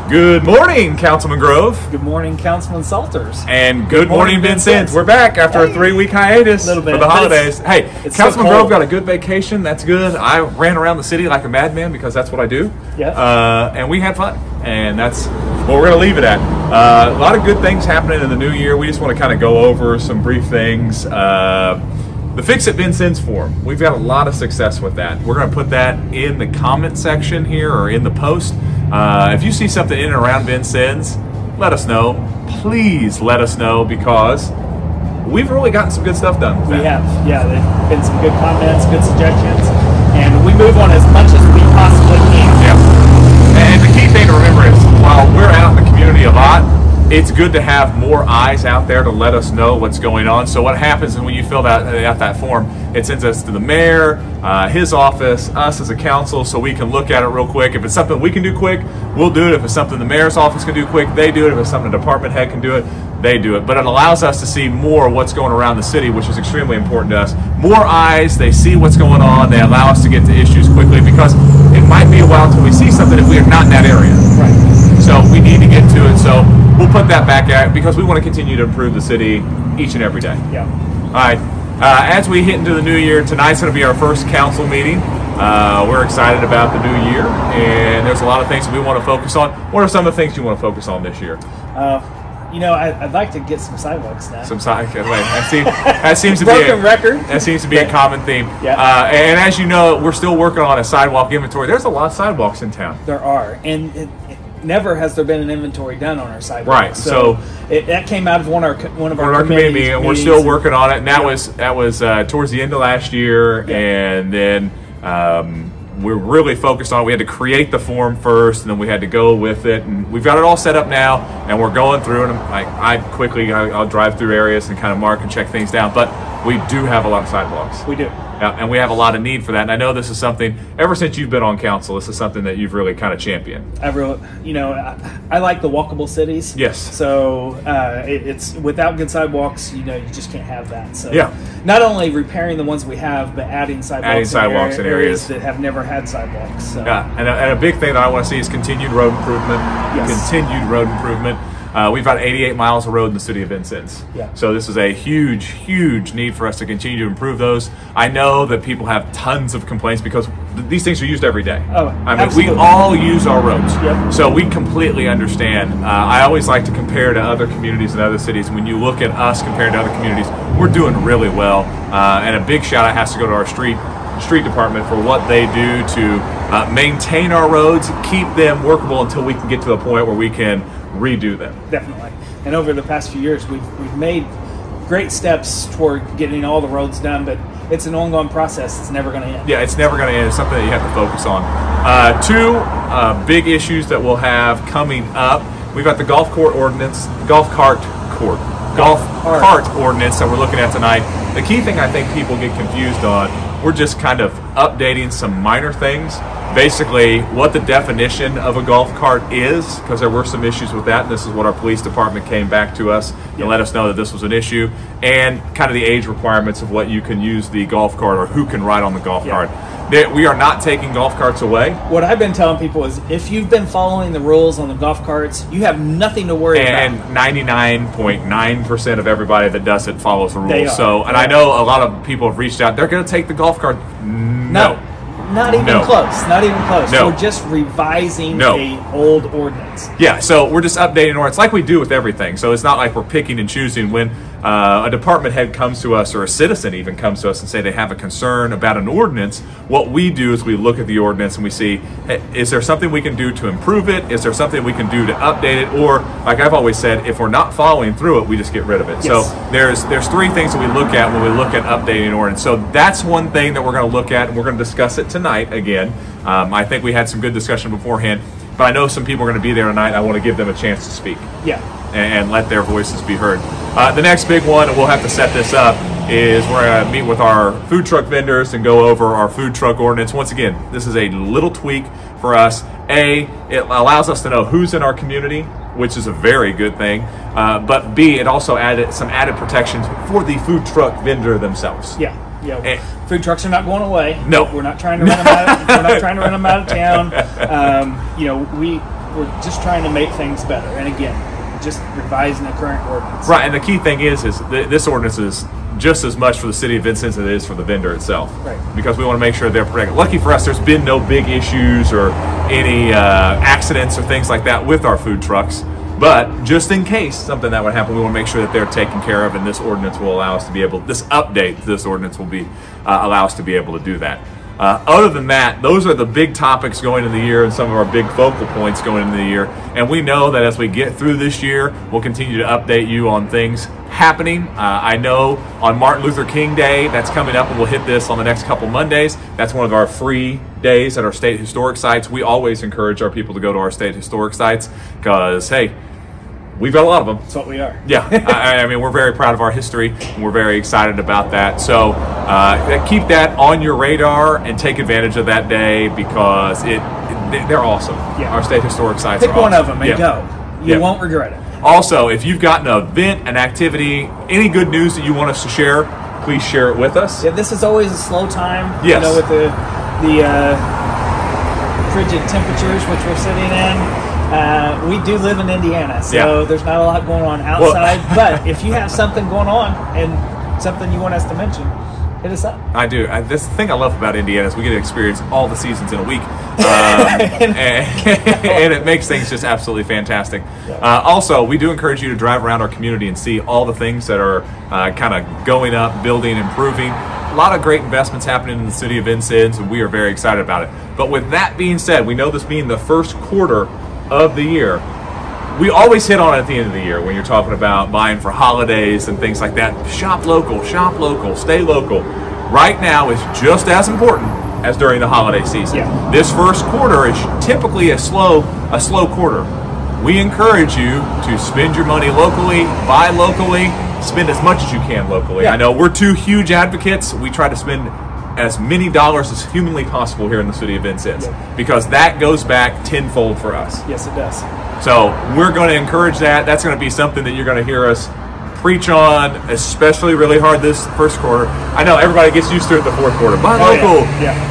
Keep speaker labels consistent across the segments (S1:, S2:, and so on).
S1: Good morning, Councilman Grove.
S2: Good morning, Councilman Salters.
S1: And good morning, Vincennes. We're back after a 3-week hiatus for the holidays. Hey, Councilman Grove got a good vacation. That's good. I ran around the city like a madman because that's what I do.
S2: Yeah.
S1: And we had fun. And that's what we're going to leave it at. A lot of good things happening in the new year. We just want to kind of go over some brief things. The Fix It Vincennes forum. We've got a lot of success with that. We're going to put that in the comment section here or in the post. If you see something in and around Vincennes, let us know. Please let us know because we've really gotten some good stuff done with that.
S2: We have. Yeah, there have been some good comments, good suggestions, and we move on as much as we possibly can.
S1: Yeah. And the key thing to remember is while we're out in the community a lot, it's good to have more eyes out there to let us know what's going on. So what happens is when you fill out that form, it sends us to the mayor, his office, us as a council, so we can look at it real quick. If it's something we can do quick, we'll do it. If it's something the mayor's office can do quick, they do it. If it's something the department head can do it, they do it. But it allows us to see more what's going around the city, which is extremely important to us. More eyes, they see what's going on, they allow us to get to issues quickly because it might be a while until we see something if we are not in that area.
S2: Right.
S1: So we need to get to it. So we'll put that back out because we want to continue to improve the city each and every day.
S2: Yeah.
S1: All right. As we hit into the new year, tonight's going to be our first council meeting. We're excited about the new year, and there's a lot of things we want to focus on. What are some of the things you want to focus on this year?
S2: You know, I'd like to get some sidewalks now.
S1: That seems to
S2: broken record.
S1: That seems to be a common theme.
S2: Yeah.
S1: And as you know, we're still working on a sidewalk inventory. There's a lot of sidewalks in town.
S2: There are, and never has there been an inventory done on our sidewalks.
S1: Right. So
S2: that came out of one of our
S1: committee meetings, and we're still working on it. And that
S2: yeah.
S1: was towards the end of last year, yeah. And then we're really focused on it. We had to create the form first, and then we had to go with it. And we've got it all set up now, and we're going through it. I'll drive through areas and kind of mark and check things down. But we do have a lot of sidewalks.
S2: We do.
S1: And we have a lot of need for that. And I know this is something, ever since you've been on council, this is something that you've really kind of championed.
S2: I like the walkable cities.
S1: Yes.
S2: So it's without good sidewalks, you just can't have that. So
S1: yeah.
S2: Not only repairing the ones we have, but adding sidewalks in areas that have never had sidewalks. So.
S1: Yeah, and a big thing that I want to see is continued road improvement.
S2: Yes.
S1: Continued road improvement. We've got 88 miles of road in the city of Vincennes.
S2: Yeah.
S1: So this is a huge, huge need for us to continue to improve those. I know that people have tons of complaints because these things are used every day.
S2: Oh,
S1: we all use our roads.
S2: Yep.
S1: So we completely understand. I always like to compare to other communities and other cities. When you look at us compared to other communities, we're doing really well. And a big shout out has to go to our street department for what they do to maintain our roads, keep them workable until we can get to the point where we can redo them.
S2: Definitely. And over the past few years, we've made great steps toward getting all the roads done, but it's an ongoing process. It's never going to end.
S1: Yeah, it's never going to end. It's something that you have to focus on. Two big issues that we'll have coming up. We've got the golf cart ordinance that we're looking at tonight. The key thing I think people get confused on, we're just kind of updating some minor things. Basically, what the definition of a golf cart is, because there were some issues with that. And this is what our police department came back to us and let us know that this was an issue, and kind of the age requirements of what you can use the golf cart or who can ride on the golf cart. We are not taking golf carts away. What
S2: I've been telling people is if you've been following the rules on the golf carts, you have nothing to worry about.
S1: And 99.9% of everybody that does it follows the rules.
S2: They are.
S1: So, and I know a lot of people have reached out. They're going to take the golf cart. No.
S2: Not even close. Not even close.
S1: No.
S2: We're just revising a old ordinance.
S1: Yeah, so we're just updating ordinance like we do with everything. So it's not like we're picking and choosing. When a department head comes to us or a citizen even comes to us and say they have a concern about an ordinance, what we do is we look at the ordinance and we see, hey, is there something we can do to improve it? Is there something we can do to update it? Or, like I've always said, if we're not following through it, we just get rid of it.
S2: Yes.
S1: So there's three things that we look at when we look at updating an ordinance. So that's one thing that we're going to look at, and we're going to discuss it tonight again. I think we had some good discussion beforehand, but I know some people are going to be there tonight. I want to give them a chance to speak.
S2: Yeah.
S1: And let their voices be heard. The next big one, and we'll have to set this up, is we're going to meet with our food truck vendors and go over our food truck ordinance. Once again, this is a little tweak for us. It allows us to know who's in our community, which is a very good thing. But B, it also added some added protections for the food truck vendor themselves.
S2: Yeah. Food trucks are not going away.
S1: No,
S2: we're not trying to run them out. We're not trying to run them out of town. we're just trying to make things better. And again, just revising the current ordinance.
S1: Right, and the key thing is this ordinance is just as much for the city of Vincennes as it is for the vendor itself.
S2: Right.
S1: Because we want to make sure they're protected. Lucky for us, there's been no big issues or any accidents or things like that with our food trucks. But just in case something that would happen, we want to make sure that they're taken care of, and this ordinance will allow us to be able, this update to this ordinance will be allow us to be able to do that. Other than that, those are the big topics going into the year and some of our big focal points going into the year. And we know that as we get through this year, we'll continue to update you on things happening. I know on Martin Luther King Day, that's coming up, and we'll hit this on the next couple Mondays. That's one of our free days at our state historic sites. We always encourage our people to go to our state historic sites because, hey, we've got a lot of them.
S2: That's what we are.
S1: Yeah, I mean, we're very proud of our history, and we're very excited about that. So keep that on your radar and take advantage of that day because they're awesome.
S2: Yeah.
S1: Our state historic sites
S2: Pick
S1: are awesome.
S2: one of them and go. You won't regret it.
S1: Also, if you've got an event, an activity, any good news that you want us to share, please share it with us.
S2: Yeah, this is always a slow time.
S1: Yes.
S2: You know, with the frigid temperatures which we're sitting in. We do live in Indiana, so there's not a lot going on outside. But if you have something going on and something you want us to mention, hit us up.
S1: I do. This thing I love about Indiana is we get to experience all the seasons in a week, and it makes things just absolutely fantastic. Also, we do encourage you to drive around our community and see all the things that are kind of going up, building, improving. A lot of great investments happening in the city of Vincennes, and we are very excited about it. But with that being said, we know this being the first quarter of the year, we always hit on it at the end of the year when you're talking about buying for holidays and things like that. Shop local, stay local. Right now is just as important as during the holiday season.
S2: Yeah.
S1: This first quarter is typically a slow quarter. We encourage you to spend your money locally, buy locally, spend as much as you can locally.
S2: Yeah.
S1: I know we're two huge advocates. We try to spend as many dollars as humanly possible here in the city of Vincennes because that goes back tenfold for us.
S2: Yes, it does.
S1: So we're going to encourage that. That's going to be something that you're going to hear us preach on, especially really hard this first quarter. I know everybody gets used to it the fourth quarter. Buy local,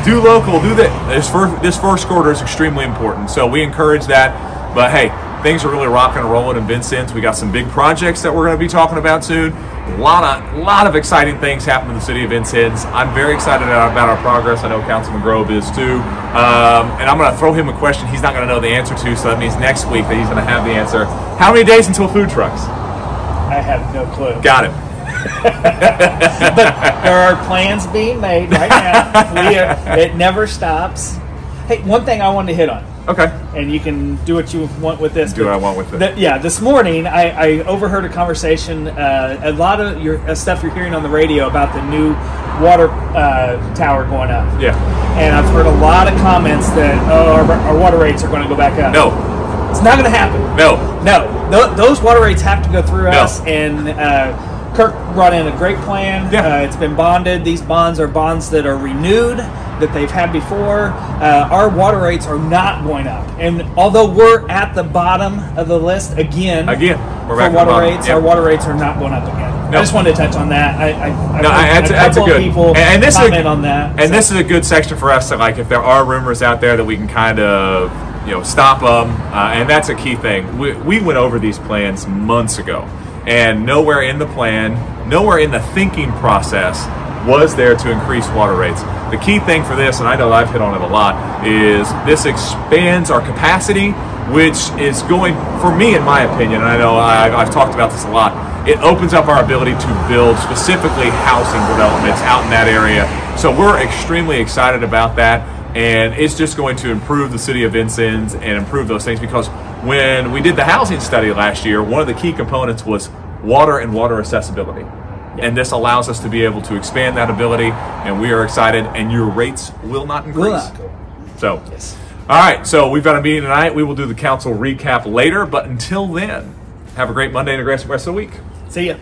S1: do local, do that. This first quarter is extremely important. So we encourage that. But hey, things are really rocking and rolling in Vincennes. We got some big projects that we're going to be talking about soon. A lot of exciting things happen in the city of Vincennes. I'm very excited about our progress. I know Councilman Grove is too. And I'm going to throw him a question he's not going to know the answer to, so that means next week that he's going to have the answer. How many days until food trucks?
S2: I have no clue.
S1: Got it.
S2: But there are plans being made right now. It never stops. Hey, one thing I wanted to hit on.
S1: Okay.
S2: And you can do what you want with this.
S1: Do what I want with it.
S2: This morning I overheard a conversation, a lot of your stuff you're hearing on the radio about the new water tower going up.
S1: Yeah.
S2: And I've heard a lot of comments that, our water rates are going to go back up.
S1: No.
S2: It's not going to happen.
S1: No.
S2: Those water rates have to go through us. And Kirk brought in a great plan.
S1: Yeah.
S2: It's been bonded. These bonds are bonds that are renewed, that they've had before. Our water rates are not going up. And although we're at the bottom of the list again
S1: we're
S2: for
S1: back
S2: water rates,
S1: Yep.
S2: our water rates are not going up again.
S1: No.
S2: I just wanted to touch on that.
S1: That's a good
S2: people
S1: and this
S2: comment
S1: is a,
S2: on that.
S1: And this is a good section for us to, like, if there are rumors out there that we can kind of stop them, and that's a key thing. We went over these plans months ago, and nowhere in the plan, nowhere in the thinking process was there to increase water rates. The key thing for this, and I know I've hit on it a lot, is this expands our capacity, which is going, for me, in my opinion, and I know I've talked about this a lot, it opens up our ability to build specifically housing developments out in that area. So we're extremely excited about that, and it's just going to improve the city of Vincennes and improve those things, because when we did the housing study last year, one of the key components was water and water accessibility. And this allows us to be able to expand that ability, and we are excited, and your rates will not increase. So,
S2: yes.
S1: All right, so we've got a meeting tonight. We will do the council recap later, but until then, have a great Monday and a great rest of the week.
S2: See ya.